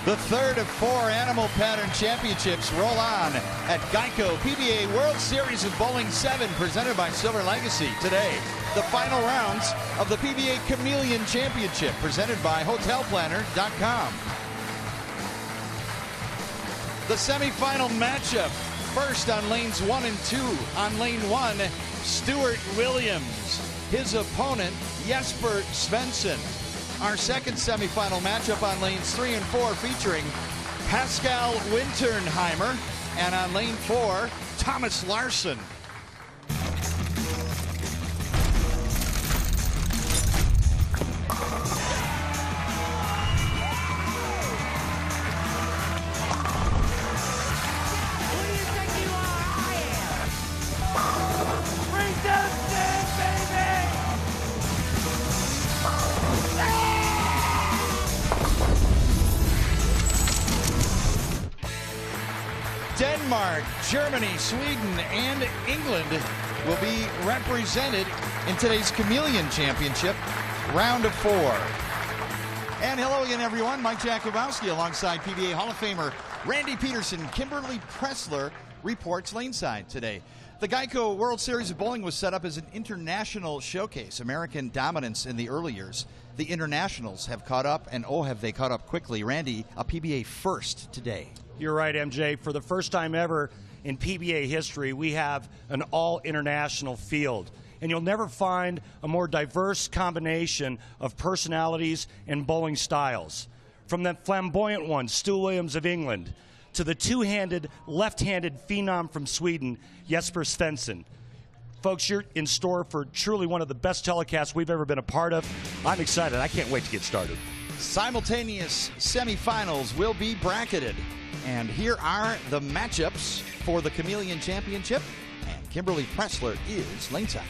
The third of 4 Animal Pattern Championships roll on at Geico PBA World Series of Bowling 7, presented by Silver Legacy. Today, the final rounds of the PBA Chameleon Championship, presented by HotelPlanner.com. The semifinal matchup, first on lanes 1 and 2. On lane 1, Stuart Williams. His opponent, Jesper Svensson. Our second semifinal matchup on lanes 3 and 4, featuring Pascal Winternheimer, and on lane 4, Thomas Larsen. Denmark, Germany, Sweden, and England will be represented in today's Chameleon Championship, round of 4. And hello again, everyone. Mike Jakubowski alongside PBA Hall of Famer Randy Peterson. Kimberly Pressler reports laneside today. The Geico World Series of Bowling was set up as an international showcase. American dominance in the early years. The internationals have caught up, and oh, have they caught up quickly. Randy, a PBA first today. You're right, MJ. For the first time ever in PBA history, we have an all-international field. And you'll never find a more diverse combination of personalities and bowling styles. From the flamboyant one, Stu Williams of England, to the two-handed, left-handed phenom from Sweden, Jesper Svensson. Folks, you're in store for truly one of the best telecasts we've ever been a part of. I'm excited. I can't wait to get started. Simultaneous semifinals will be bracketed. And here are the matchups for the Chameleon Championship. And Kimberly Pressler is laneside.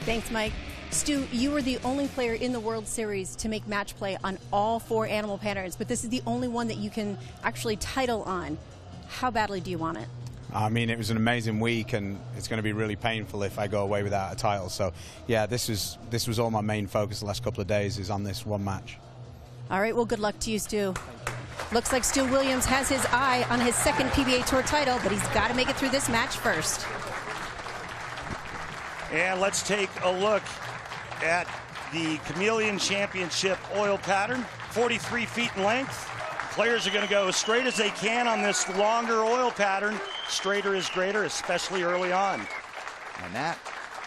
Thanks, Mike. Stu, you were the only player in the World Series to make match play on all 4 animal patterns, but this is the only one that you can actually title on. How badly do you want it? I mean, it was an amazing week, and it's going to be really painful if I go away without a title. So, yeah, this was all my main focus the last couple of days, is on this one match. All right, well, good luck to you, Stu. Looks like Stu Williams has his eye on his second PBA Tour title, but he's got to make it through this match first. And let's take a look at the Chameleon Championship oil pattern, 43 feet in length. Players are going to go as straight as they can on this longer oil pattern. Straighter is greater, especially early on. And that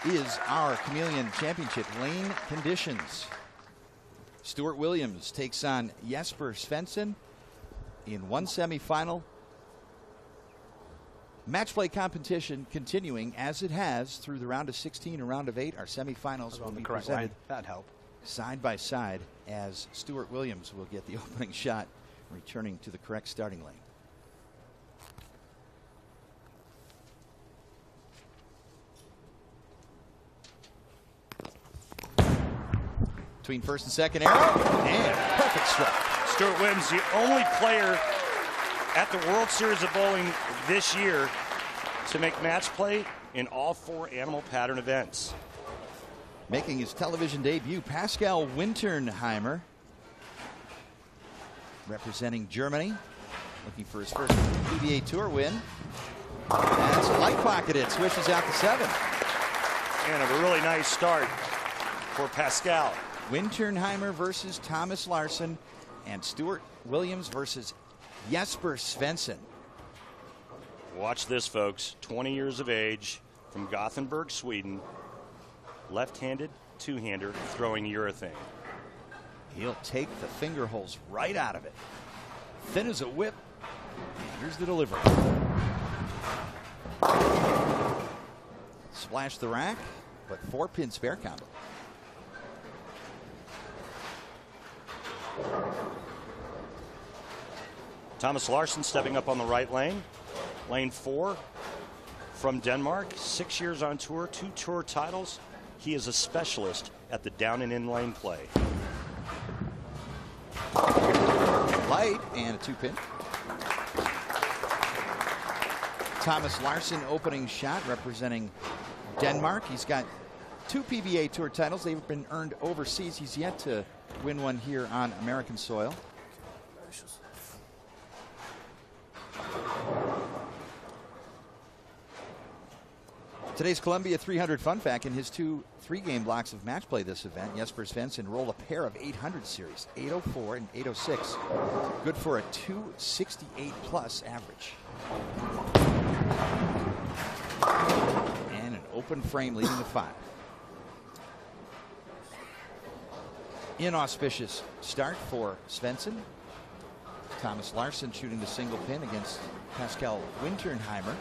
is our Chameleon Championship lane conditions. Stuart Williams takes on Jesper Svensson in one semifinal. Match play competition continuing as it has through the round of 16 and round of 8. Our semifinals will be presented That'd help. side by side, as Stuart Williams will get the opening shot, returning to the correct starting lane. Between first and second arrow, and perfect stroke. Stuart Williams, the only player at the World Series of Bowling this year to make match play in all 4 animal pattern events. Making his television debut, Pascal Winternheimer, representing Germany, looking for his first PBA Tour win. That's a light pocket. It swishes out to 7. And a really nice start for Pascal. Winternheimer versus Thomas Larsen, and Stuart Williams versus Jesper Svensson. Watch this, folks. 20 years of age, from Gothenburg, Sweden. Left-handed, two-hander, throwing urethane. He'll take the finger holes right out of it. Thin as a whip. Here's the delivery. Splash the rack, but 4-pin spare combo. Thomas Larsen stepping up on the right lane. Lane 4 from Denmark. 6 years on tour, 2 tour titles. He is a specialist at the down and in lane play. Light and a 2-pin. Thomas Larsen opening shot, representing Denmark. He's got 2 PBA Tour titles. They've been earned overseas. He's yet to win one here on American soil. Today's Columbia 300 fun fact: in his 2 3-game blocks of match play this event, Jesper Svensson rolled a pair of 800 series, 804 and 806. Good for a 268 plus average. And an open frame leading to 5. Inauspicious start for Svensson. Thomas Larsen shooting the single pin against Pascal Winternheimer.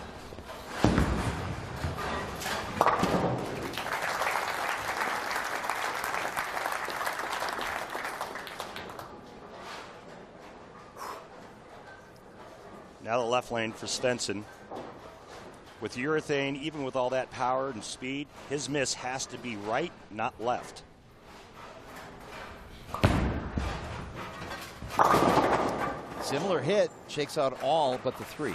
Now the left lane for Svensson. With urethane, even with all that power and speed, his miss has to be right, not left. Similar hit, shakes out all but the 3.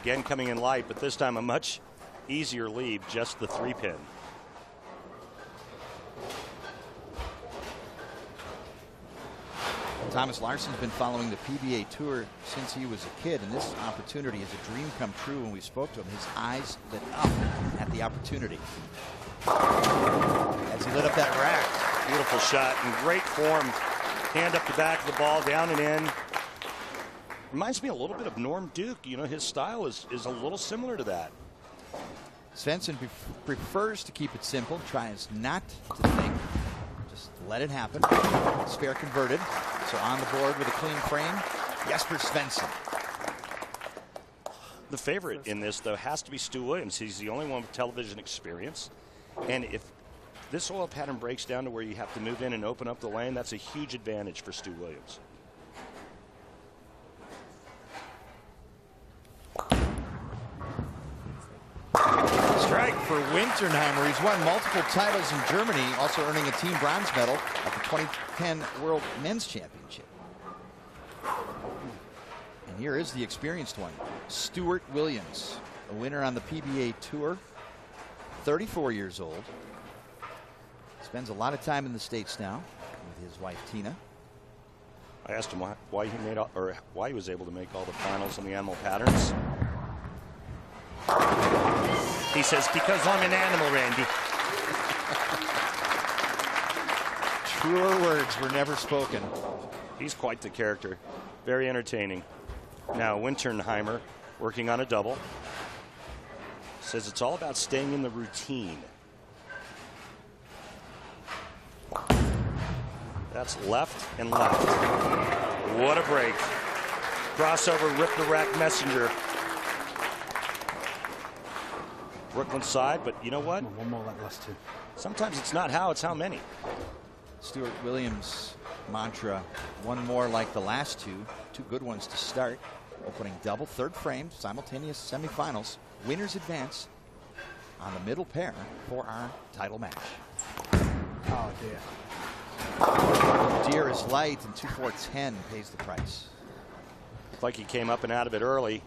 Again coming in light, but this time a much easier lead, just the 3-pin. Thomas Larsen's been following the PBA Tour since he was a kid, and this opportunity is a dream come true. When we spoke to him, his eyes lit up at the opportunity as he lit up that rack. Beautiful shot in great form. Hand up the back of the ball, down and in. Reminds me a little bit of Norm Duke. You know, his style is a little similar to that. Svensson prefers to keep it simple, tries not to think. Just let it happen. Spare converted. So on the board with a clean frame, Jesper Svensson. The favorite in this, though, has to be Stu Williams. He's the only one with television experience. And if this oil pattern breaks down to where you have to move in and open up the lane, that's a huge advantage for Stu Williams. Strike for Winternheimer. He's won multiple titles in Germany, also earning a team bronze medal at the 2010 World Men's Championship. And here is the experienced one, Stuart Williams, a winner on the PBA Tour, 34 years old. Spends a lot of time in the States now with his wife Tina. I asked him why he made why he was able to make all the finals on the animal patterns. He says, because I'm an animal, Randy. Truer words were never spoken. He's quite the character. Very entertaining. Now Winternheimer working on a double. Says it's all about staying in the routine. That's left and left. What a break. Crossover, rip the rack messenger. Brooklyn side, but you know what? One more like the last 2. Sometimes it's not how, it's how many. Stuart Williams' mantra, one more like the last 2. 2 good ones to start. Opening double, 3rd frame, simultaneous semifinals. Winners advance on the middle pair for our title match. Oh, dear. Deer is light, and 2-4-10 pays the price. Looks like he came up and out of it early.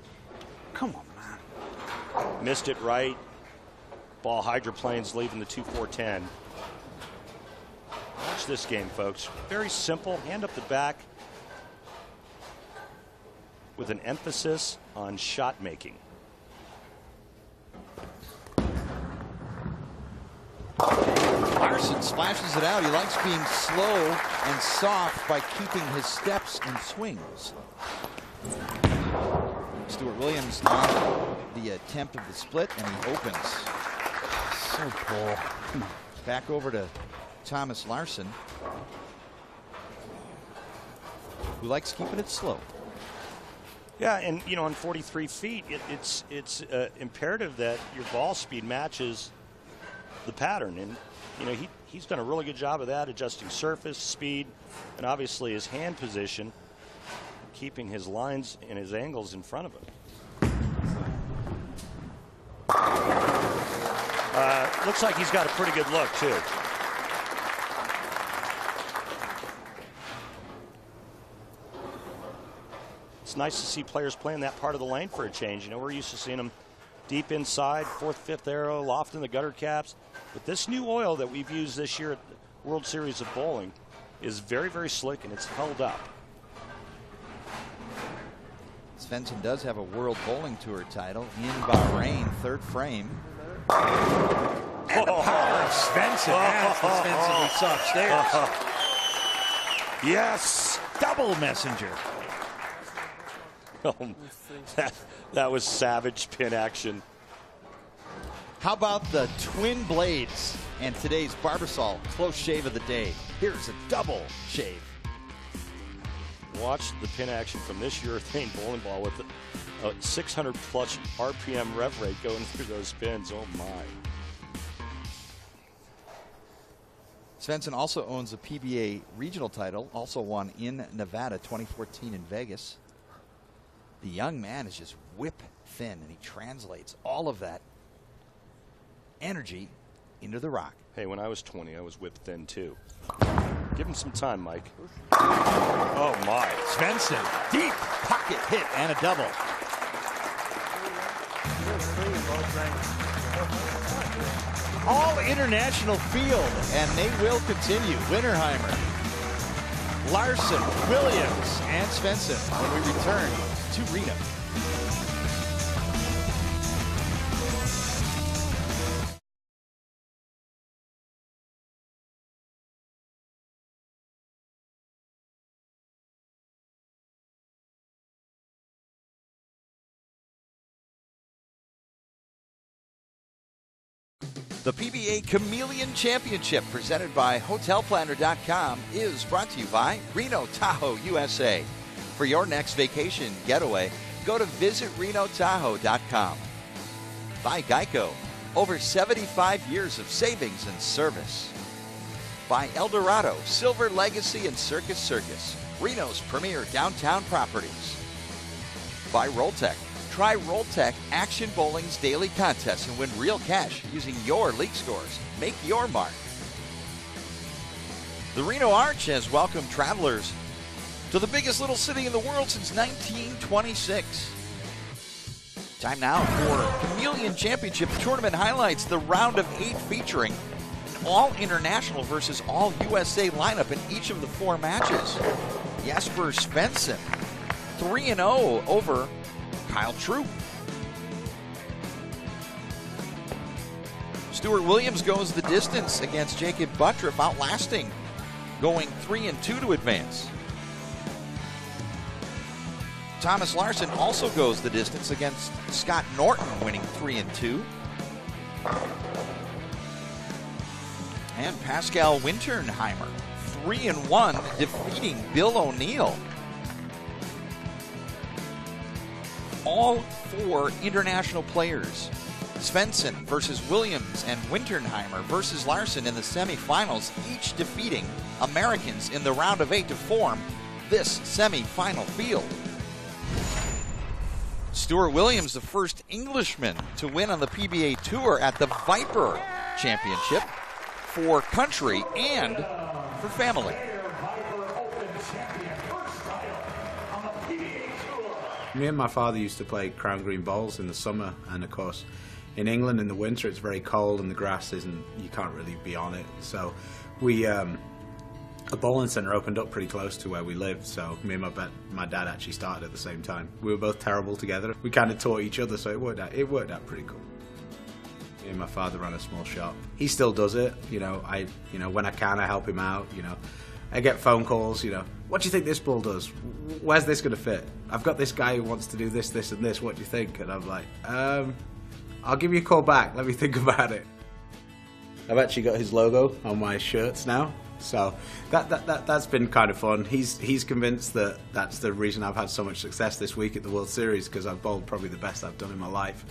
Come on, man. Missed it right. Ball hydroplanes leaving the 2-4-10. Watch this game, folks. Very simple. Hand up the back with an emphasis on shot making. Larsen splashes it out. He likes being slow and soft by keeping his steps and swings. Stuart Williams on the attempt of the split, and he opens. So poor. Back over to Thomas Larsen, who likes keeping it slow. Yeah, and you know, on 43 feet, it's imperative that your ball speed matches the pattern, and you know he's done a really good job of that, adjusting surface speed, and obviously his hand position, keeping his lines and his angles in front of him. Looks like he's got a pretty good look too. It's nice to see players playing that part of the lane for a change. You know, we're used to seeing them deep inside, 4th, 5th arrow, loft in the gutter caps. But this new oil that we've used this year at the World Series of Bowling is very, very slick, and it's held up. Svensson does have a World Bowling Tour title in Bahrain, 3rd frame. And the power of Svensson. That's the Svensson we saw upstairs. Yes! Double messenger. Oh, that was savage pin action. How about the twin blades and today's Barbasol close shave of the day? Here's a double shave. Watch the pin action from this urethane bowling ball with a 600 plus RPM rev rate going through those spins. Oh my. Svensson also owns a PBA regional title, also won in Nevada 2014 in Vegas. The young man is just whip thin, and he translates all of that energy into the rock. Hey, when I was 20, I was whip thin too. Give him some time, Mike. Oh my. Svensson, deep pocket hit and a double. All international field, and they will continue. Winternheimer, Larsen, Williams, and Svensson when we return to Reno. The PBA Chameleon Championship, presented by HotelPlanner.com, is brought to you by Reno Tahoe, USA. For your next vacation getaway, go to visitrenotahoe.com. By Geico, over 75 years of savings and service. By Eldorado, Silver Legacy and Circus, Reno's premier downtown properties. By Rolltech. Try Rolltech Action Bowling's daily contest and win real cash using your league scores. Make your mark. The Reno Arch has welcomed travelers to the biggest little city in the world since 1926. Time now for Chameleon Championship Tournament highlights. The round of 8 featuring an all-international versus all-USA lineup in each of the 4 matches. Jesper Svensson, 3-0 over Kyle True. Stuart Williams goes the distance against Jacob Buttriff, outlasting, going 3-2 to advance. Thomas Larsen also goes the distance against Scott Norton, winning 3-2. And Pascal Winternheimer, 3-1, defeating Bill O'Neill. All 4 international players, Svensson versus Williams and Winternheimer versus Larsen in the semifinals, each defeating Americans in the round of 8 to form this semifinal field. Stuart Williams, the first Englishman to win on the PBA Tour at the Viper Championship, for country and for family. Me and my father used to play crown green bowls in the summer, and of course in England in the winter it's very cold and the grass isn't, you can't really be on it. So we, a bowling centre opened up pretty close to where we lived, so me and my dad actually started at the same time. We were both terrible together. We kind of taught each other, so it worked out pretty cool. Me and my father ran a small shop. He still does it, when I can I help him out, I get phone calls, what do you think this ball does? Where's this going to fit? I've got this guy who wants to do this, this, and this. What do you think? And I'm like, I'll give you a call back. Let me think about it. I've actually got his logo on my shirts now, so that's been kind of fun. He's convinced that that's the reason I've had so much success this week at the World Series, because I've bowled probably the best I've done in my life.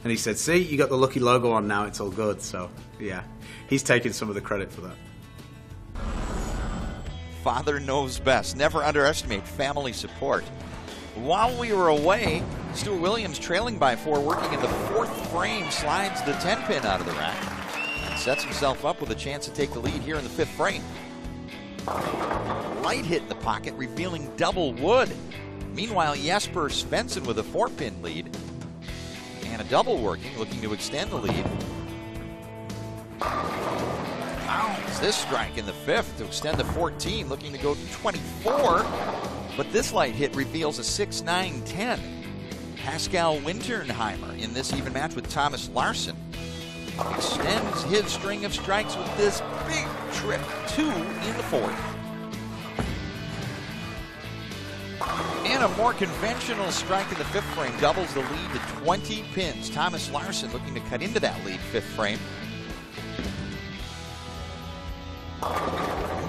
And he said, see, you got the lucky logo on now, it's all good. So, yeah, he's taking some of the credit for that. Father knows best. Never underestimate family support. While we were away, Stuart Williams, trailing by 4, working in the 4th frame, slides the 10-pin out of the rack and sets himself up with a chance to take the lead here in the 5th frame. Light hit in the pocket, revealing double wood. Meanwhile, Jesper Svensson with a 4-pin lead and a double working, looking to extend the lead. Pounds this strike in the 5th to extend to 14, looking to go to 24. But this light hit reveals a 6-9-10. Pascal Winternheimer in this even match with Thomas Larsen. extends his string of strikes with this big trip, 2 in the 4th. And a more conventional strike in the 5th frame doubles the lead to 20 pins. Thomas Larsen looking to cut into that lead 5th frame.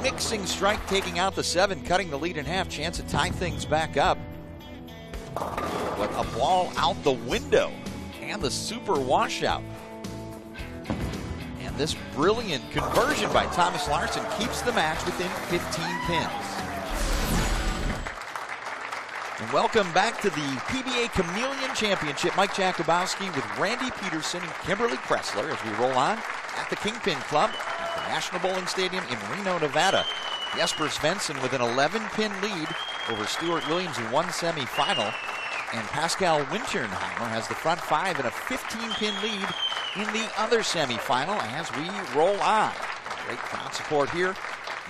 Mixing strike taking out the 7, cutting the lead in half. Chance to tie things back up. But a ball out the window and the super washout. And this brilliant conversion by Thomas Larsen keeps the match within 15 pins. And welcome back to the PBA Chameleon Championship. Mike Jakubowski with Randy Peterson and Kimberly Kressler as we roll on at the Kingpin Club at the National Bowling Stadium in Reno, Nevada. Jesper Svensson with an 11-pin lead over Stuart Williams in one semifinal. And Pascal Winternheimer has the front 5 and a 15-pin lead in the other semifinal as we roll on. Great crowd support here,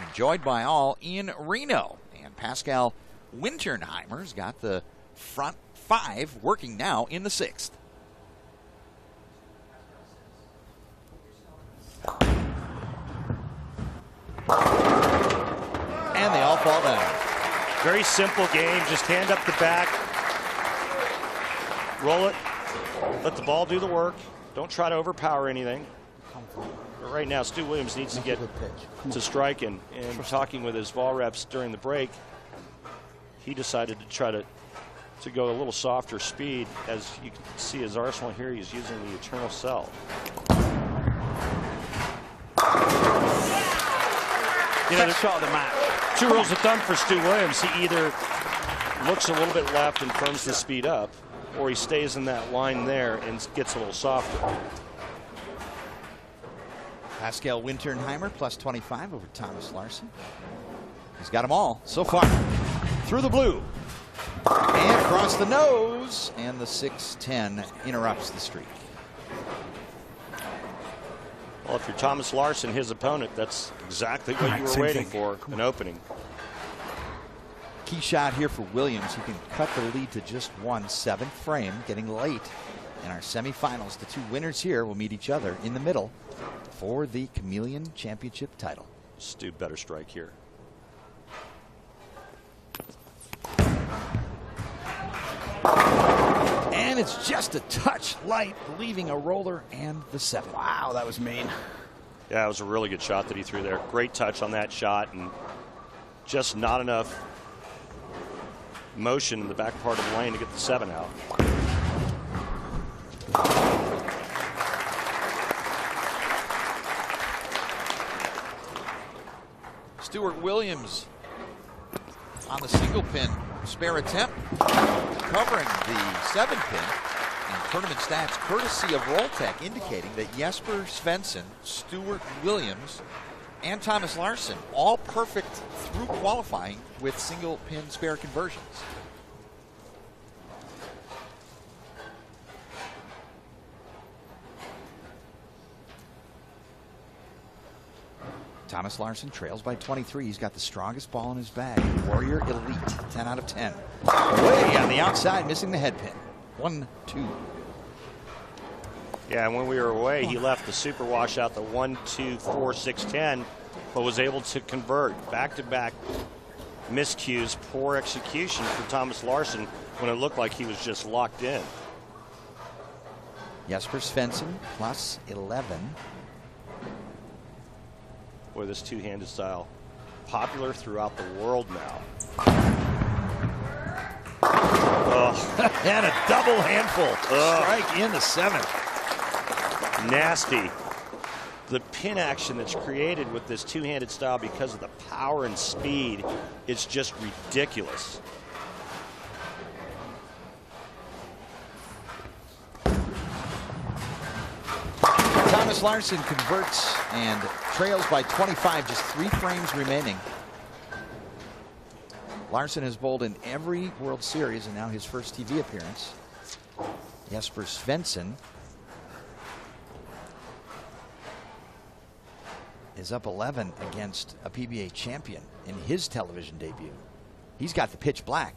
enjoyed by all in Reno. And Pascal Winternheimer's got the front 5 working now in the 6th. And they all fall down. Very simple game. Just hand up the back. Roll it. Let the ball do the work. Don't try to overpower anything. But right now, Stu Williams needs to get to striking. And talking with his ball reps during the break, he decided to try to go a little softer speed. As you can see his arsenal here, he's using the Eternal Cell. You know, Shot of the match. 2 rules of thumb for Stu Williams. He either looks a little bit left and firms the speed up, or he stays in that line there and gets a little softer. Pascal Winternheimer plus 25 over Thomas Larsen. He's got them all so far. Through the blue. And across the nose. And the 6-10 interrupts the streak. Well, if you're Thomas Larsen, his opponent, that's exactly what you were waiting for, an opening. Key shot here for Williams. He can cut the lead to just 1, 7th frame, getting late in our semifinals. The 2 winners here will meet each other in the middle for the Chameleon Championship title. Stu better strike here. And it's just a touch light, leaving a roller and the 7. Wow, that was mean. Yeah, it was a really good shot that he threw there. Great touch on that shot, and just not enough motion in the back part of the lane to get the 7 out. Stuart Williams on the single pin spare attempt, covering the 7-pin. And tournament stats courtesy of Rolltech indicating that Jesper Svensson, Stuart Williams, and Thomas Larsen all perfect through qualifying with single pin spare conversions. Thomas Larsen trails by 23. He's got the strongest ball in his bag. Warrior Elite, 10 out of 10. Way on the outside, missing the head pin. 1, 2. Yeah, and when we were away, he left the super wash out the 1, 2, 4, 6, 10, but was able to convert back-to-back miscues, poor execution for Thomas Larsen when it looked like he was just locked in. Jesper Svensson plus 11. Boy, this two-handed style popular throughout the world now. Oh. And a double handful. Strike in the 7th. Nasty. The pin action that's created with this two-handed style because of the power and speed is just ridiculous. Thomas Larsen converts and trails by 25, just 3 frames remaining. Larsen has bowled in every World Series and now his first TV appearance. Jesper Svensson is up 11 against a PBA champion in his television debut. He's got the pitch black.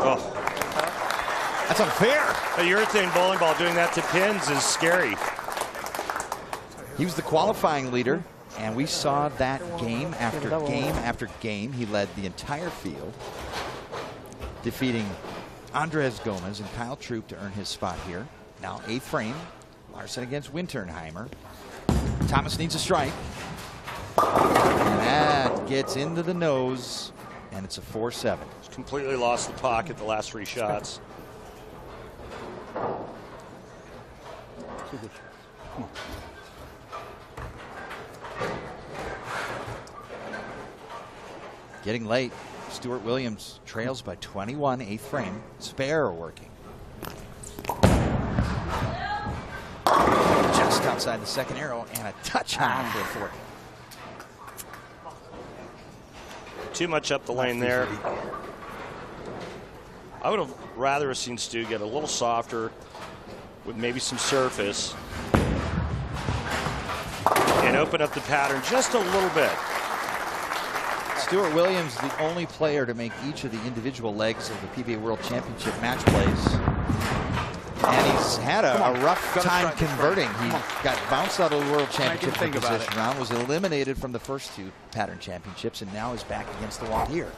Oh. That's unfair. A urethane bowling ball doing that to pins is scary. He was the qualifying leader, and we saw that game after game after game. He led the entire field, defeating Andres Gomez and Kyle Troop to earn his spot here. Now 8th frame, Larsen against Winternheimer. Thomas needs a strike. And that gets into the nose, and it's a 4-7. He's completely lost the pocket the last 3 shots. Getting late. Stuart Williams trails by 21, 8th frame. Spare working. Just outside the second arrow, and a touch high for a 4. Too much up the lane there. I would have rather seen Stu get a little softer with maybe some surface and open up the pattern just a little bit. Stuart Williams, the only player to make each of the individual legs of the PBA World Championship match plays. And he's had a rough time converting. He got bounced out of the World Championship position round, was eliminated from the first 2 pattern championships, and now is back against the wall here.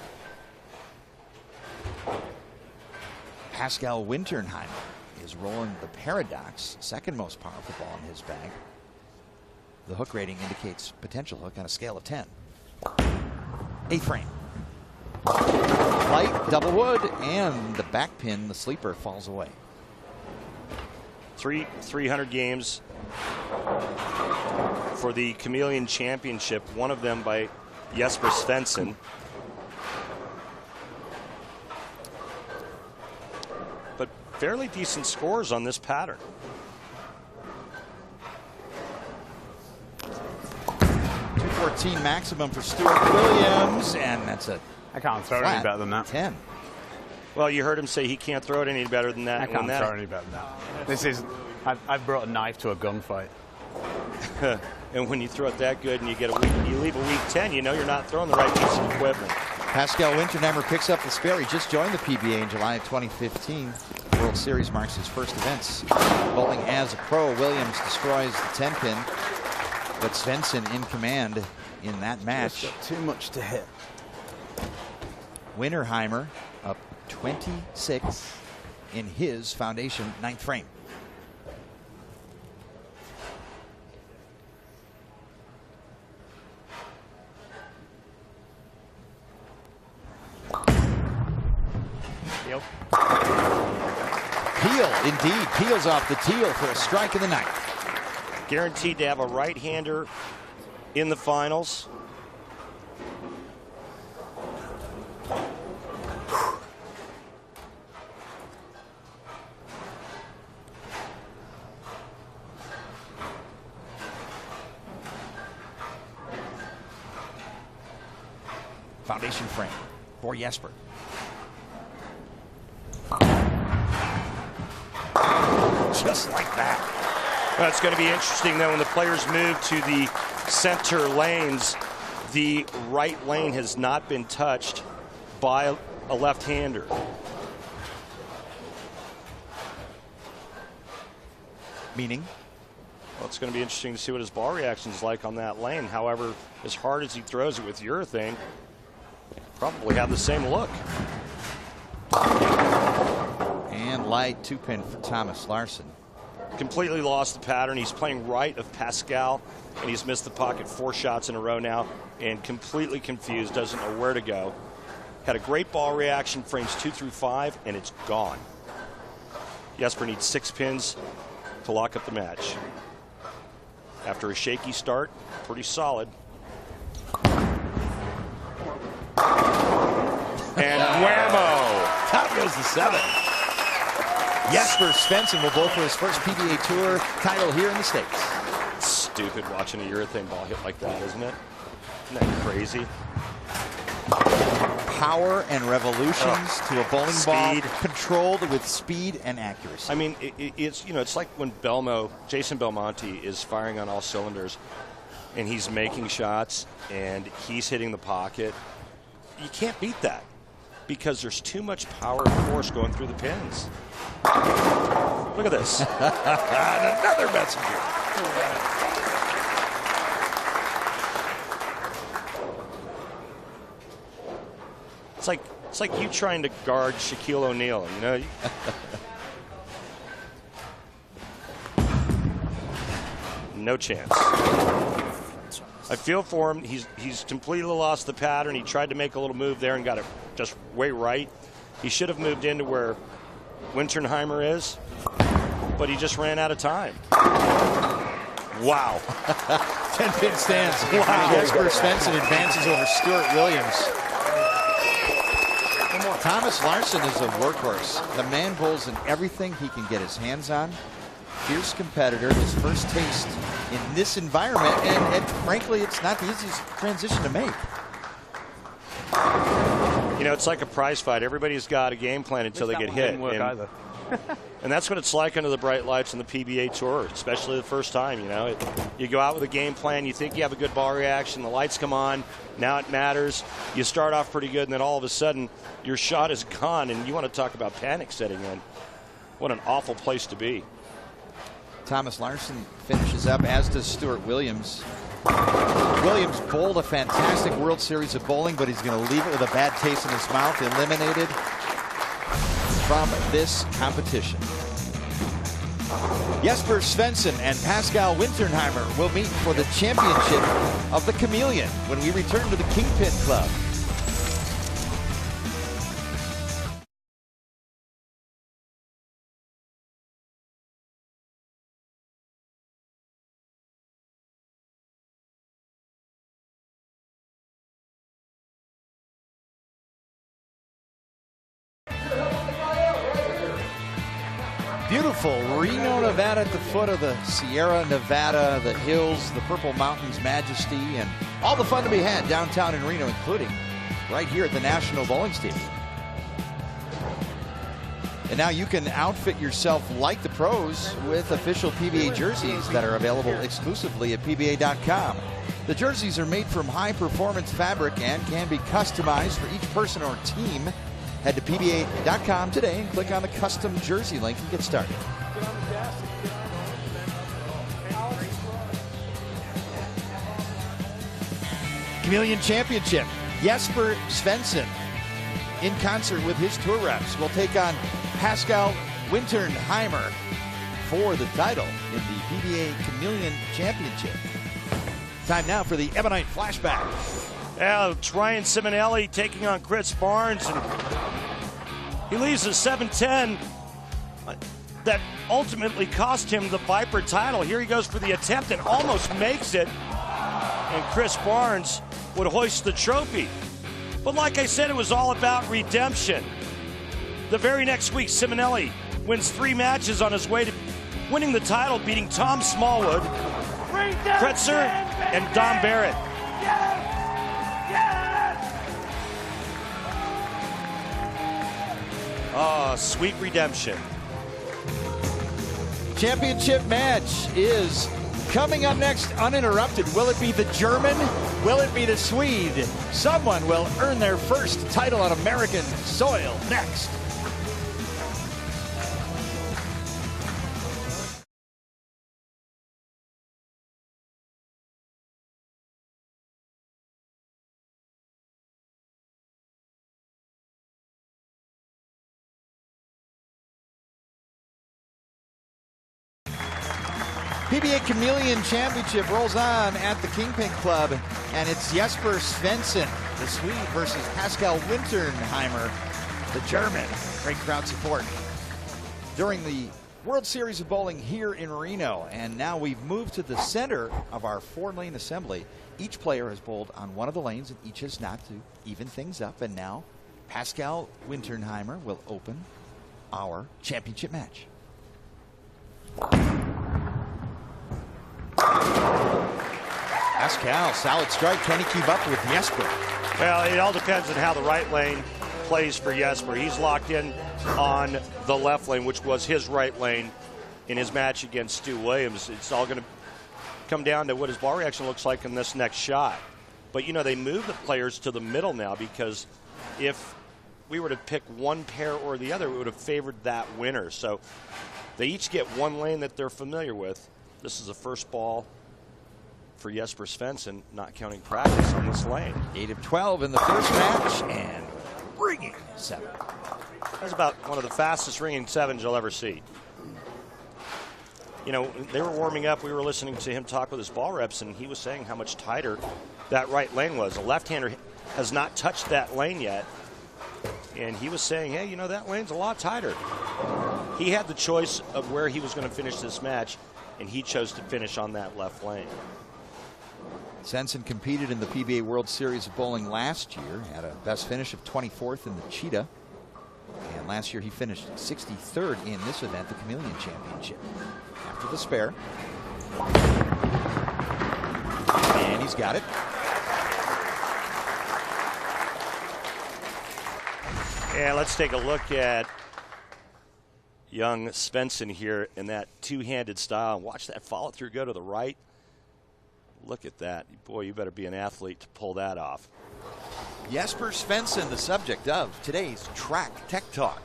Pascal Winternheimer is rolling the Paradox, second most powerful ball in his bag. The hook rating indicates potential hook on a scale of 10. 8th frame. Light, double wood, and the back pin, the sleeper, falls away. 300 games for the Chameleon Championship, one of them by Jesper Svensson. But fairly decent scores on this pattern. .214 maximum for Stuart Williams, and that's a I can't throw it any better than that. 10. Well, you heard him say he can't throw it any better than that. I can't throw it any better than that. This is, I've brought a knife to a gunfight. And when you throw it that good and you leave a weak 10, you know you're not throwing the right piece of equipment. Pascal Winternheimer picks up the spare. He just joined the PBA in July of 2015. World Series marks his first events. Bowling as a pro, Williams destroys the 10-pin, but Svensson in command in that match. Too much to hit. Winternheimer up 26 in his foundation 9th frame. Yep. Peel, indeed, peels off the teal for a strike in the 9th. Guaranteed to have a right-hander in the finals. Foundation frame for Jesper. Just like that. Well, it's going to be interesting, though, when the players move to the center lanes. The right lane has not been touched by a left-hander. Meaning? Well, it's going to be interesting to see what his ball reaction is like on that lane. However, as hard as he throws it with urethane, probably have the same look. And light 2-pin for Thomas Larsen. Completely lost the pattern. He's playing right of Pascal, and he's missed the pocket 4 shots in a row now, and completely confused, doesn't know where to go. Had a great ball reaction, frames 2 through 5, and it's gone. Jesper needs 6 pins to lock up the match. After a shaky start, pretty solid. And whammo! Top goes the 7. Jesper Svensson will bowl for his first PBA Tour title here in the States. It's stupid watching a urethane ball hit like that, isn't it? Isn't that crazy? Power and revolutions to a bowling Speed. ball controlled with speed and accuracy. I mean, it's, you know, it's like when Jason Belmonte is firing on all cylinders and he's making shots and he's hitting the pocket. You can't beat that because there's too much power and force going through the pins. Look at this. And another messenger. It's like you trying to guard Shaquille O'Neal, you know? No chance. I feel for him. He's completely lost the pattern. He tried to make a little move there and got it just way right. He should have moved into where Winternheimer is, but he just ran out of time. Wow. 10-pin stands. Wow. Jesper Svensson advances over Stuart Williams. Thomas Larsen is a workhorse. The man bowls in everything he can get his hands on. Fierce competitor, his first taste in this environment, and frankly, it's not the easiest transition to make. You know, it's like a prize fight. Everybody's got a game plan until they get hit. And that's what it's like under the bright lights on the PBA Tour, especially the first time. You know, you go out with a game plan, you think you have a good ball reaction, the lights come on, now it matters. You start off pretty good, and then all of a sudden, your shot is gone, and you want to talk about panic setting in. What an awful place to be. Thomas Larsen finishes up, as does Stuart Williams. Williams bowled a fantastic World Series of bowling, but he's going to leave it with a bad taste in his mouth, eliminated from this competition. Jesper Svensson and Pascal Winternheimer will meet for the championship of the Chameleon when we return to the Kingpin Club. Beautiful Reno, Nevada, at the foot of the Sierra Nevada, the hills, the Purple Mountains majesty, and all the fun to be had downtown in Reno, including right here at the National Bowling Stadium. And now you can outfit yourself like the pros with official PBA jerseys that are available exclusively at PBA.com. The jerseys are made from high-performance fabric and can be customized for each person or team. Head to PBA.com today and click on the custom jersey link and get started. Chameleon Championship. Jesper Svensson, in concert with his tour reps, will take on Pascal Winternheimer for the title in the PBA Chameleon Championship. Time now for the Ebonite Flashback. Yeah, it's Ryan Simonelli taking on Chris Barnes, and he leaves a 7-10 that ultimately cost him the Viper title. Here he goes for the attempt and almost makes it, and Chris Barnes would hoist the trophy. But like I said, it was all about redemption. The very next week, Simonelli wins 3 matches on his way to winning the title, beating Tom Smallwood, Kretzer, and Don Barrett. Oh, sweet redemption. Championship match is coming up next, uninterrupted. Will it be the German? Will it be the Swede? Someone will earn their first title on American soil next. PBA Chameleon Championship rolls on at the Kingpin Club, and it's Jesper Svensson, the Swede, versus Pascal Winternheimer, the German. Great crowd support during the World Series of Bowling here in Reno, and now we've moved to the center of our 4-lane assembly. Each player has bowled on one of the lanes, and each has not to even things up, and now Pascal Winternheimer will open our championship match. Pascal, solid strike. Can he keep up with Jesper? Well, it all depends on how the right lane plays for Jesper. He's locked in on the left lane, which was his right lane in his match against Stu Williams. It's all going to come down to what his ball reaction looks like in this next shot. But, you know, they move the players to the middle now, because if we were to pick one pair or the other, we would have favored that winner. So they each get one lane that they're familiar with. This is the first ball for Jesper Svensson, not counting practice on this lane. 8 of 12 in the first match and ringing 7. That's about one of the fastest ringing 7s you'll ever see. You know, they were warming up. We were listening to him talk with his ball reps, and he was saying how much tighter that right lane was. A left-hander has not touched that lane yet, and he was saying, hey, you know, that lane's a lot tighter. He had the choice of where he was going to finish this match, and he chose to finish on that left lane. Svensson competed in the PBA World Series of Bowling last year, had a best finish of 24th in the Cheetah. And last year he finished 63rd in this event, the Chameleon Championship. After the spare. And he's got it. And let's take a look at young Svensson here in that two-handed style. Watch that follow-through go to the right. Look at that. Boy, you better be an athlete to pull that off. Jesper Svensson, the subject of today's Track Tech Talk.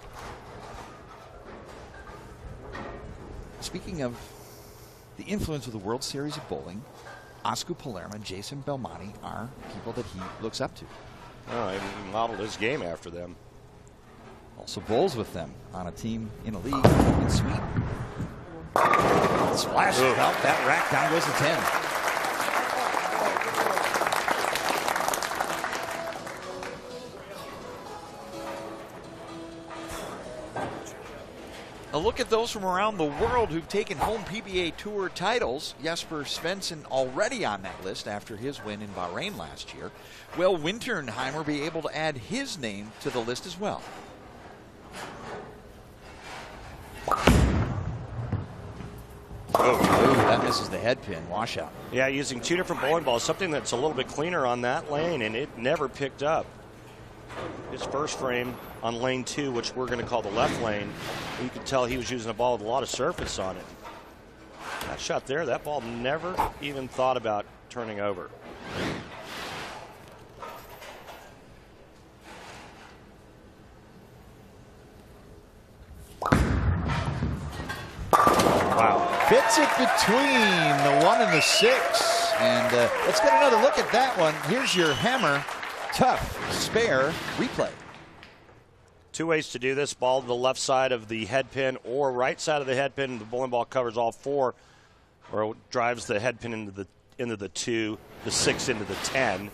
Speaking of the influence of the World Series of Bowling, Oscar Palermo and Jason Belmonte are people that he looks up to. Oh, he modeled his game after them. Also bowls with them on a team in a league in Sweden. Splash out that rack, down goes the 10. A look at those from around the world who've taken home PBA Tour titles. Jesper Svensson already on that list after his win in Bahrain last year. Will Winternheimer be able to add his name to the list as well? Oh, that misses the head pin. Washout. Yeah, using two different bowling balls, something that's a little bit cleaner on that lane, and it never picked up. His first frame on lane 2, which we're going to call the left lane, you could tell he was using a ball with a lot of surface on it. That shot there, that ball never even thought about turning over. Wow. Fits it between the 1 and the 6. And let's get another look at that one. Here's your hammer. Tough spare replay. Two ways to do this. Ball to the left side of the head pin or right side of the head pin. The bowling ball covers all 4, or drives the head pin into the 2, the 6 into the 10.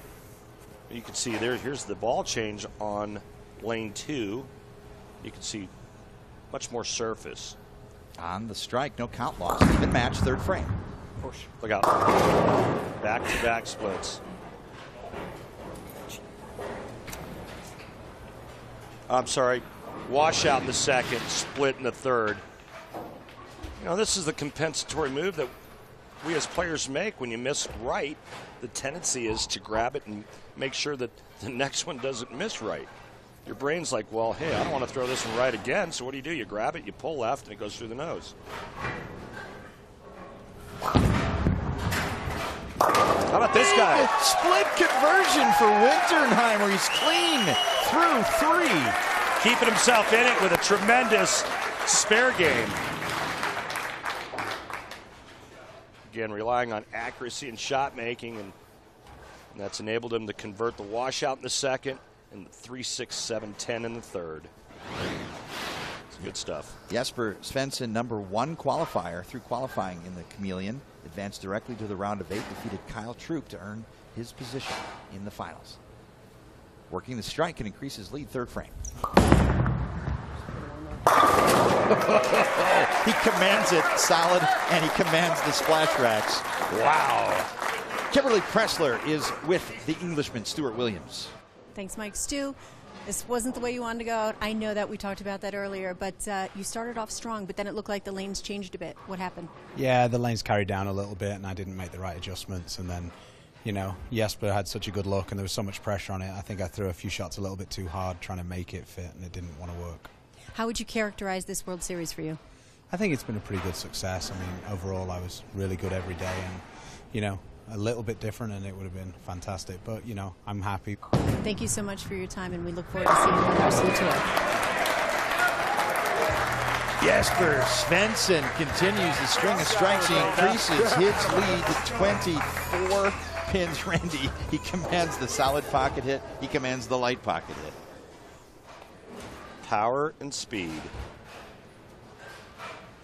You can see here's the ball change on lane 2. You can see much more surface. On the strike, no count loss. Even match, third frame. Look out. Back-to-back splits. I'm sorry, washout in the second, split in the third. You know, this is the compensatory move that we as players make. When you miss right, the tendency is to grab it and make sure that the next one doesn't miss right. Your brain's like, well, hey, I don't want to throw this one right again, so what do? You grab it, you pull left, and it goes through the nose. How about this guy? Split conversion for Winternheimer. He's clean through 3. Keeping himself in it with a tremendous spare game. Again, relying on accuracy and shot making, and that's enabled him to convert the washout in the second and the 3, 6, 7, 10 in the third. It's good stuff. Jesper Svensson, number 1 qualifier through qualifying in the Chameleon, advanced directly to the round of 8, defeated Kyle Troop to earn his position in the finals. Working the strike can increase his lead, third frame. He commands it solid, and he commands the splash racks. Wow. Kimberly Pressler is with the Englishman, Stuart Williams. Thanks, Mike. Stu, this wasn't the way you wanted to go out. I know that we talked about that earlier, but you started off strong, but then it looked like the lanes changed a bit. What happened? Yeah, the lanes carried down a little bit, and I didn't make the right adjustments. And then, you know, Jesper had such a good look, and there was so much pressure on it. I think I threw a few shots a little bit too hard, trying to make it fit, and it didn't want to work. How would you characterize this World Series for you? I think it's been a pretty good success. I mean, overall, I was really good every day, and, you know, a little bit different, and it would have been fantastic. But, you know, I'm happy. Thank you so much for your time, and we look forward to seeing you the rest of the tour. Jesper Svensson continues the string of strikes. He increases his lead to 24 pins. Randy, he commands the solid pocket hit. He commands the light pocket hit. Power and speed.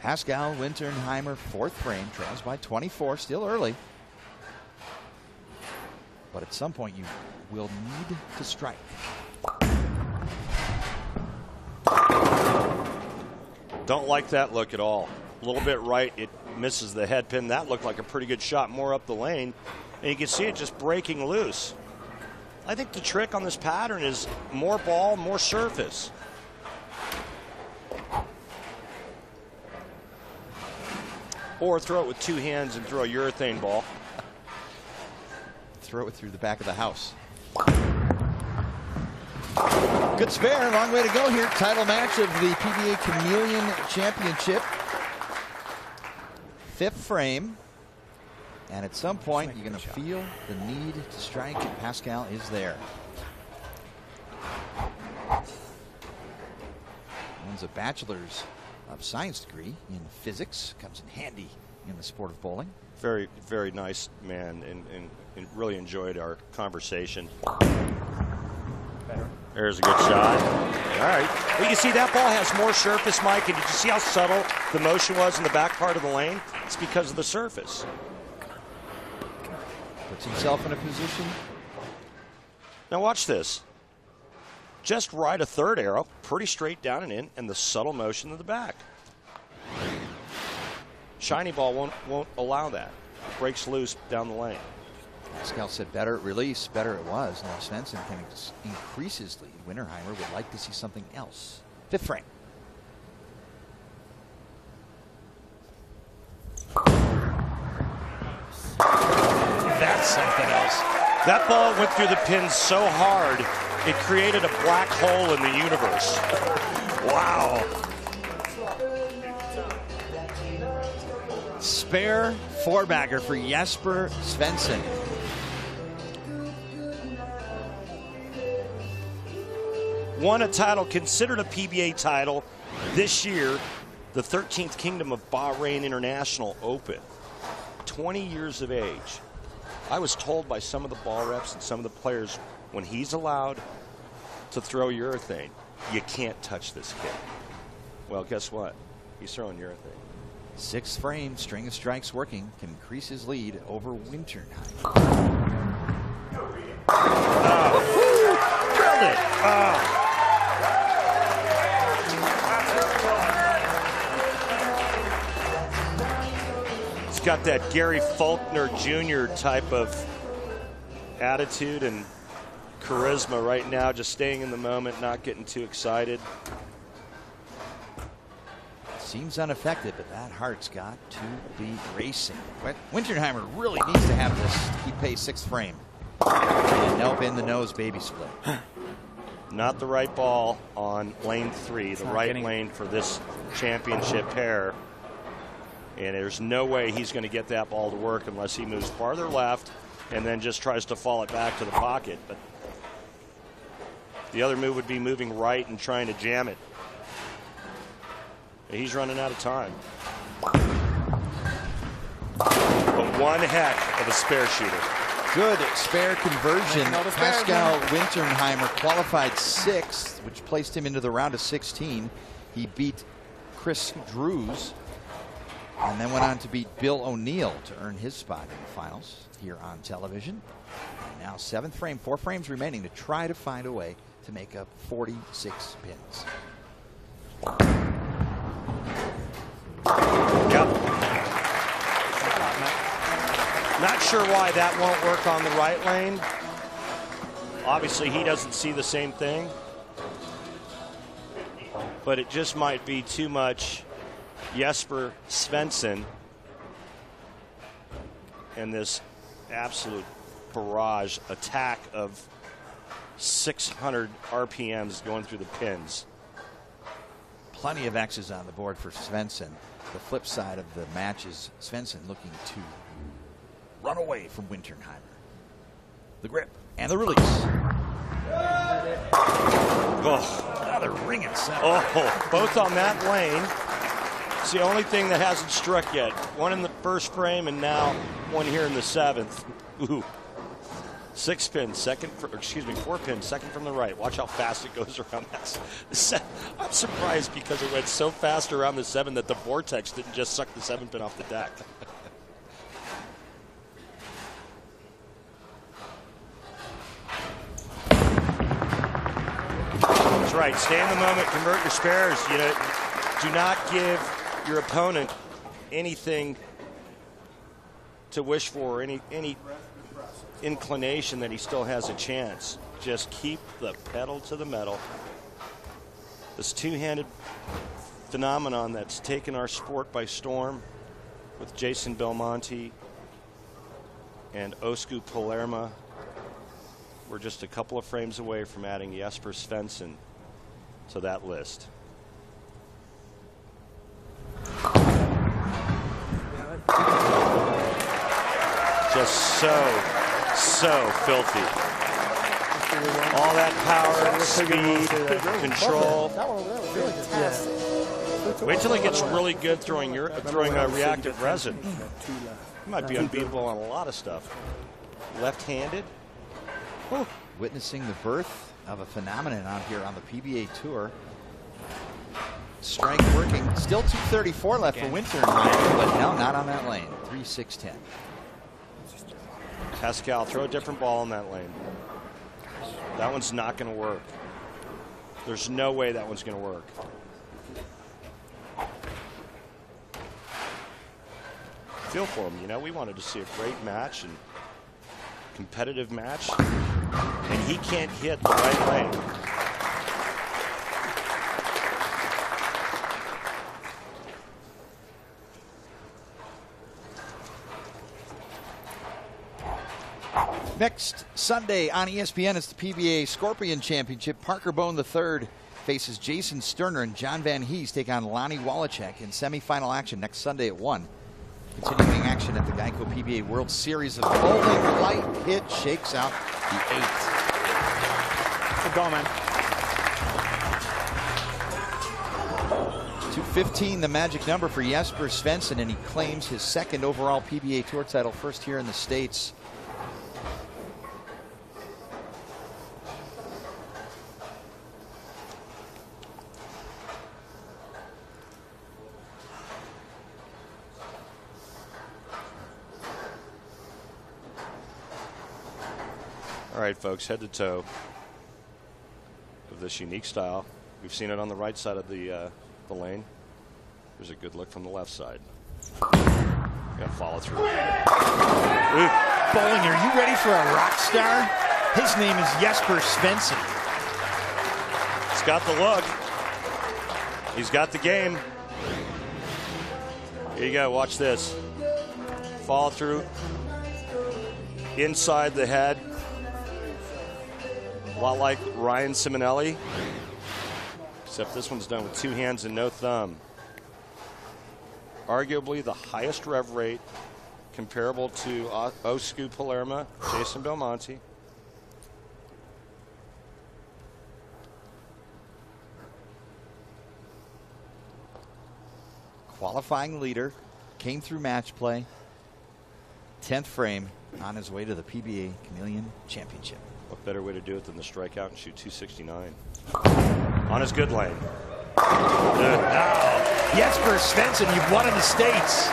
Pascal Winternheimer, fourth frame, trails by 24, still early. But at some point you will need to strike. Don't like that look at all. A little bit right, it misses the head pin. That looked like a pretty good shot more up the lane. And you can see it just breaking loose. I think the trick on this pattern is more ball, more surface. Or throw it with two hands and throw a urethane ball. Throw it through the back of the house. Good spare, long way to go here. Title match of the PBA Chameleon Championship. Fifth frame. And at some point, you're going to feel the need to strike, and Pascal is there. Owns a bachelor's of science degree in physics. Comes in handy in the sport of bowling. Very, very nice man, and really enjoyed our conversation. There's a good shot. All right. Well, you can see that ball has more surface, Mike. And did you see how subtle the motion was in the back part of the lane? It's because of the surface. Puts himself in a position. Now watch this. Just right a third arrow, pretty straight down and in, and the subtle motion of the back. Shiny ball won't allow that. Breaks loose down the lane. Pascal said better at release, better it was. Now Svensson can increase his lead. Winternheimer would like to see something else. Fifth frame. That's something else. That ball went through the pin so hard, it created a black hole in the universe. Wow. Spare four-bagger for Jesper Svensson. Won a title considered a PBA title this year, the 13th Kingdom of Bahrain International Open. 20 years of age. I was told by some of the ball reps and some of the players, when he's allowed to throw urethane, you can't touch this kid. Well, guess what? He's throwing urethane. Sixth frame, string of strikes working, can increase his lead over Winternheimer. Drilled it. He's got that Gary Faulkner Jr. type of attitude and charisma right now, just staying in the moment, not getting too excited. Seems unaffected, but that heart's got to be racing. But Winternheimer really needs to have this to keep pace. Sixth frame. And help in the nose baby split. Not the right ball on lane 3, the right lane for this championship pair. And there's no way he's going to get that ball to work unless he moves farther left and then just tries to fall it back to the pocket. But the other move would be moving right and trying to jam it. He's running out of time. But one heck of a spare shooter. Good spare conversion. Pascal Winternheimer qualified 6th, which placed him into the round of 16. He beat Chris Drews and then went on to beat Bill O'Neill to earn his spot in the finals here on television. And now 7th frame, 4 frames remaining to try to find a way to make up 46 pins. Yep. Not sure why that won't work on the right lane. Obviously, he doesn't see the same thing. But it just might be too much Jesper Svensson and this absolute barrage attack of 600 RPMs going through the pins. Plenty of X's on the board for Svensson. The flip side of the match is Svensson looking to run away from Winternheimer. The grip and the release. Oh, Another ringing set. oh, both on that lane. It's the only thing that hasn't struck yet. One in the first frame and now one here in the 7th. Ooh. 6-pin, four pin, second from the right. Watch how fast it goes around that. I'm surprised because it went so fast around the 7 that the vortex didn't just suck the 7-pin off the deck. That's right. Stay in the moment. Convert your spares. You know, do not give your opponent anything to wish for, any inclination that he still has a chance. Just keep the pedal to the metal. This two-handed phenomenon that's taken our sport by storm with Jason Belmonte and Osku Palermo. We're just a couple of frames away from adding Jesper Svensson to that list. Just so filthy. All that power, speed, control. Wait till he gets really good throwing reactive resin. He might be unbeatable on a lot of stuff. Left-handed. Witnessing the birth of a phenomenon out here on the PBA Tour. Strength working. Still 234 left for Winternheimer, but no, not on that lane. 3-6-10. Pascal, throw a different ball in that lane. That one's not going to work. There's no way that one's going to work. Feel for him. You know, we wanted to see a great match and competitive match, and he can't hit the right lane. Next Sunday on ESPN, it's the PBA Scorpion Championship. Parker Bone III faces Jason Sterner, and John Van Hees take on Lonnie Wallachek in semifinal action next Sunday at 1. Continuing action at the Geico PBA World Series of bowling. Light hit shakes out the 8. Good goal, man. 215, the magic number for Jesper Svensson, and he claims his second overall PBA Tour title, first here in the States. All right, folks, head to toe of this unique style. We've seen it on the right side of the lane. There's a good look from the left side. Got follow through. Bowling, are you ready for a rock star? His name is Jesper Svensson. He's got the look. He's got the game. Here you go. Watch this. Follow through. Inside the head. A lot like Ryan Simonelli, except this one's done with 2 hands and no thumb. Arguably the highest rev rate, comparable to Osku Palermo, Jason Belmonte. Qualifying leader, came through match play. 10th frame, on his way to the PBA Chameleon Championship. What better way to do it than to strike out and shoot 269 on his good lane. Jesper Svensson, you've won in the States.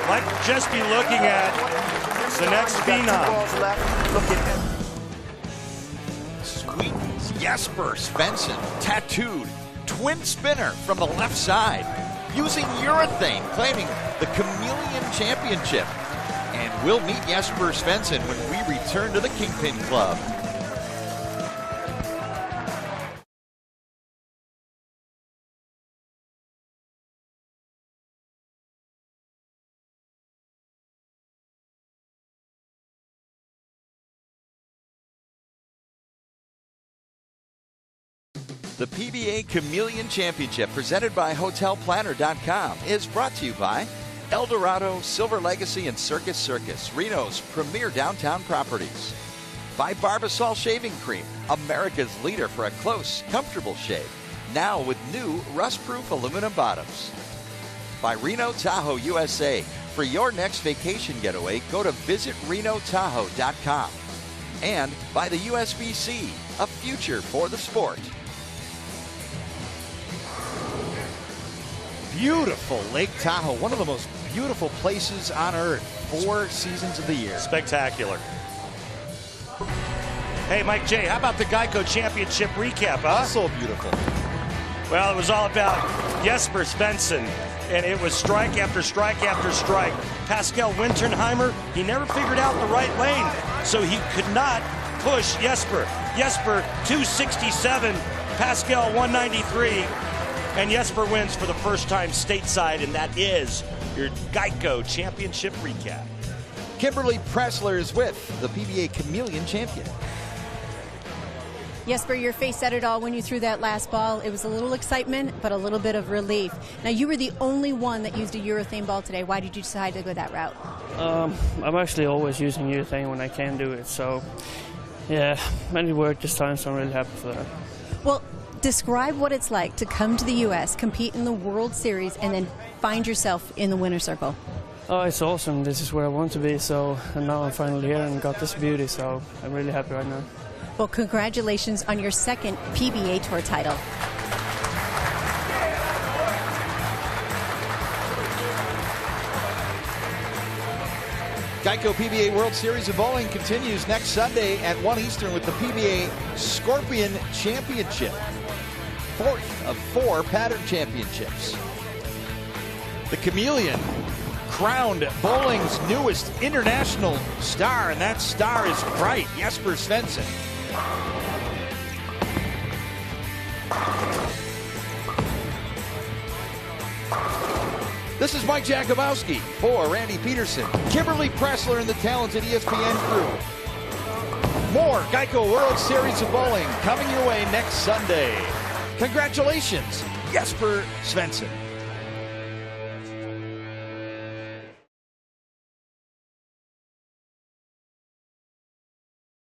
Might just be looking at the next phenom. Sweden's Jesper Svensson, tattooed, twin spinner from the left side, using urethane, claiming the Chameleon Championship. And we'll meet Jesper Svensson when we return to the Kingpin Club. The PBA Chameleon Championship, presented by HotelPlanner.com, is brought to you by Eldorado, Silver Legacy, and Circus Circus, Reno's premier downtown properties. By Barbasol Shaving Cream, America's leader for a close, comfortable shave, now with new rust-proof aluminum bottoms. By Reno Tahoe USA. For your next vacation getaway, go to visitrenotahoe.com. And by the USBC, a future for the sport. Beautiful Lake Tahoe, one of the most beautiful places on earth, 4 seasons of the year. Spectacular. Hey, Mike J., how about the Geico Championship recap, huh? So beautiful. Well, it was all about Jesper Svensson, and it was strike after strike after strike. Pascal Winternheimer, he never figured out the right lane, so he could not push Jesper. Jesper 267, Pascal 193, and Jesper wins for the first time stateside, and that is your Geico Championship recap. Kimberly Pressler is with the PBA Chameleon champion. Jesper, your face said it all when you threw that last ball. It was a little excitement, but a little bit of relief. Now, you were the only one that used a urethane ball today. Why did you decide to go that route? I'm actually always using urethane when I can do it. So, yeah, many work this time, so I'm really happy for that. Well, describe what it's like to come to the U.S., compete in the World Series, and then find yourself in the winner's circle. Oh, it's awesome. This is where I want to be. So, and now I'm finally here and got this beauty. So I'm really happy right now. Well, congratulations on your second PBA Tour title. Geico PBA World Series of Bowling continues next Sunday at 1 Eastern with the PBA Scorpion Championship. 4th of 4 pattern championships. The Chameleon crowned bowling's newest international star, and that star is bright, Jesper Svensson. This is Mike Jakubowski for Randy Peterson, Kimberly Pressler, and the talented ESPN crew. More Geico World Series of Bowling coming your way next Sunday. Congratulations, Jesper Svensson.